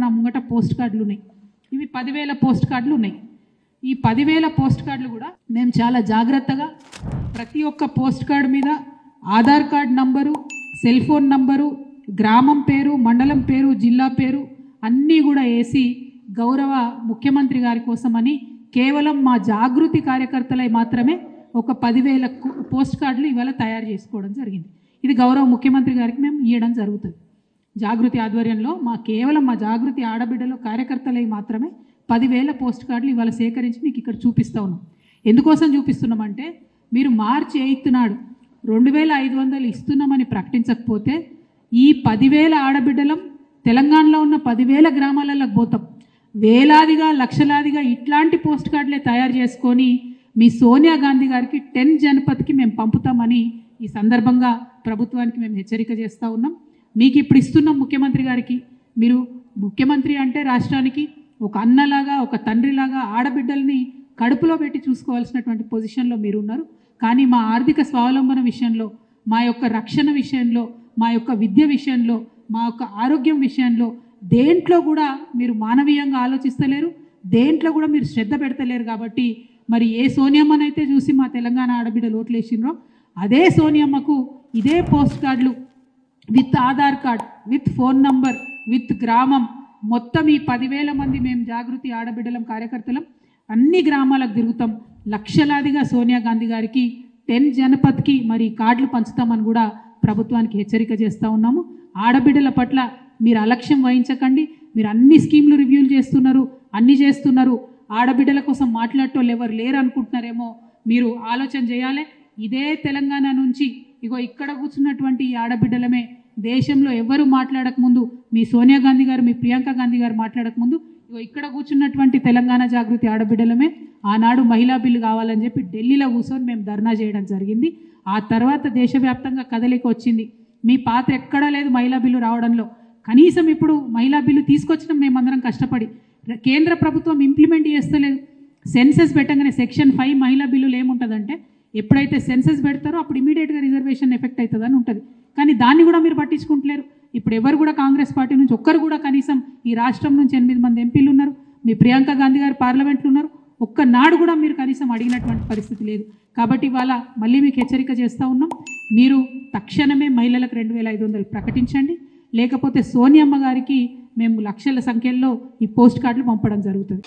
నా ముంగట పోస్ట్ కార్డులు ఉన్నాయి. ఇవి 10,000 పోస్ట్ కార్డులు ఉన్నాయి. ఈ 10,000 పోస్ట్ కార్డులు కూడా మేము చాలా జాగ్రత్తగా ప్రతి ఒక్క పోస్ట్ కార్డు మీద Aadhaar card number, cell phone number, గ్రామం పేరు, మండలం పేరు, జిల్లా పేరు అన్నీ కూడా వేసి గౌరవ ముఖ్యమంత్రి గారి కోసమని కేవలం మా జాగృతి కార్యకర్తలై మాత్రమే ఒక 10,000 పోస్ట్ కార్డులు ఇవాళ తయారు చేసుకోవడం జరిగింది. ఇది గౌరవ ముఖ్యమంత్రి గారికి మేము ఇవ్వడం జరుగుతుంది. జాగృతి ఆధ్వర్యంలో కేవలం మా జాగృతి ఆడబిడ్డలు కార్యకర్తలై మాత్రమే 10,000 పోస్ట్ కార్డులు ఇవాళ సేకరించి మీకు ఇక్కడ చూపిస్తూ ఉన్నాం. ఎందుకోసం చూపిస్తున్నామంటే మీరు మార్చి 8 నాడు 2,500 ఇస్తున్నామని ప్రకటించకపోతే ఈ 10,000 ఆడబిడ్డలం తెలంగాణలో ఉన్న 10,000 గ్రామాలకు పోతాం. వేలాదిగా లక్షలాదిగా ఇట్లాంటి పోస్ట్ కార్డులే తయారు చేసుకొని మీ సోనియా గాంధీ గారికి 10 జనపథ్కి మేము పంపుతామని ఈ సందర్భంగా ప్రభుత్వానికి మేము హెచ్చరిక చేస్తూ ఉన్నాం. మీకు ఇప్పుడు ఇస్తున్నాం ముఖ్యమంత్రి గారికి. మీరు ముఖ్యమంత్రి అంటే రాష్ట్రానికి ఒక అన్నలాగా, ఒక తండ్రిలాగా ఆడబిడ్డల్ని కడుపులో పెట్టి చూసుకోవాల్సినటువంటి పొజిషన్లో మీరు ఉన్నారు. కానీ మా ఆర్థిక స్వావలంబన విషయంలో, మా యొక్క రక్షణ విషయంలో, మా యొక్క విద్య విషయంలో, మా యొక్క ఆరోగ్యం విషయంలో దేంట్లో కూడా మీరు మానవీయంగా ఆలోచిస్తలేరు, దేంట్లో కూడా మీరు శ్రద్ధ పెడతలేరు. కాబట్టి మరి ఏ సోనియమ్మనైతే చూసి మా తెలంగాణ ఆడబిడ్డలు ఓట్లు వేసినరో అదే సోనియమ్మకు ఇదే పోస్ట్ కార్డులు with Aadhaar card, with phone number, with గ్రామం మొత్తం ఈ 10,000 మంది మేము జాగృతి ఆడబిడ్డలం కార్యకర్తలం అన్ని గ్రామాలకు తిరుగుతాం. లక్షలాదిగా సోనియా గాంధీ గారికి 10 జనపథ్కి మరి కార్డులు పంచుతామని కూడా ప్రభుత్వానికి హెచ్చరిక చేస్తూ ఉన్నాము. ఆడబిడ్డల పట్ల మీరు అలక్ష్యం వహించకండి. మీరు అన్ని స్కీమ్లు రివ్యూలు చేస్తున్నారు, అన్నీ చేస్తున్నారు. ఆడబిడ్డల కోసం మాట్లాడటోళ్ళు ఎవరు లేరు అనుకుంటున్నారేమో, మీరు ఆలోచన చేయాలి. ఇదే తెలంగాణ నుంచి ఇగో ఇక్కడ కూర్చున్నటువంటి ఈ ఆడబిడ్డలమే దేశంలో ఎవరు మాట్లాడకముందు, మీ సోనియా గాంధీ గారు, మీ ప్రియాంక గాంధీ గారు మాట్లాడకముందు ఇగో ఇక్కడ కూర్చున్నటువంటి తెలంగాణ జాగృతి ఆడబిడ్డలమే ఆనాడు మహిళా బిల్లు కావాలని చెప్పి ఢిల్లీలో కూర్చొని మేము ధర్నా చేయడం జరిగింది. ఆ తర్వాత దేశవ్యాప్తంగా కదలిక వచ్చింది. మీ పాత్ర ఎక్కడా లేదు మహిళా బిల్లు రావడంలో. కనీసం ఇప్పుడు మహిళా బిల్లు తీసుకొచ్చినాం మేమందరం కష్టపడి. కేంద్ర ప్రభుత్వం ఇంప్లిమెంట్ చేస్తలేదు. సెన్సెస్ పెట్టగానే సెక్షన్ 5 మహిళా బిల్లులు ఏముంటుందంటే ఎప్పుడైతే సెన్సెస్ పెడతారో అప్పుడు ఇమీడియట్గా రిజర్వేషన్ ఎఫెక్ట్ అవుతుందని ఉంటుంది. కానీ దాన్ని కూడా మీరు పట్టించుకుంటలేరు. ఇప్పుడు ఎవరు కూడా కాంగ్రెస్ పార్టీ నుంచి ఒక్కరు కూడా కనీసం ఈ రాష్ట్రం నుంచి 8 మంది ఎంపీలు ఉన్నారు, మీ ప్రియాంక గాంధీ గారు పార్లమెంట్లో ఉన్నారు, ఒక్కనాడు కూడా మీరు కనీసం అడిగినటువంటి పరిస్థితి లేదు. కాబట్టి ఇవాళ మళ్ళీ మీకు హెచ్చరిక చేస్తూ ఉన్నాం. మీరు తక్షణమే మహిళలకు 2,500 ప్రకటించండి. లేకపోతే సోనియమ్మ గారికి మేము లక్షల సంఖ్యలో ఈ పోస్ట్ కార్డులు పంపడం జరుగుతుంది.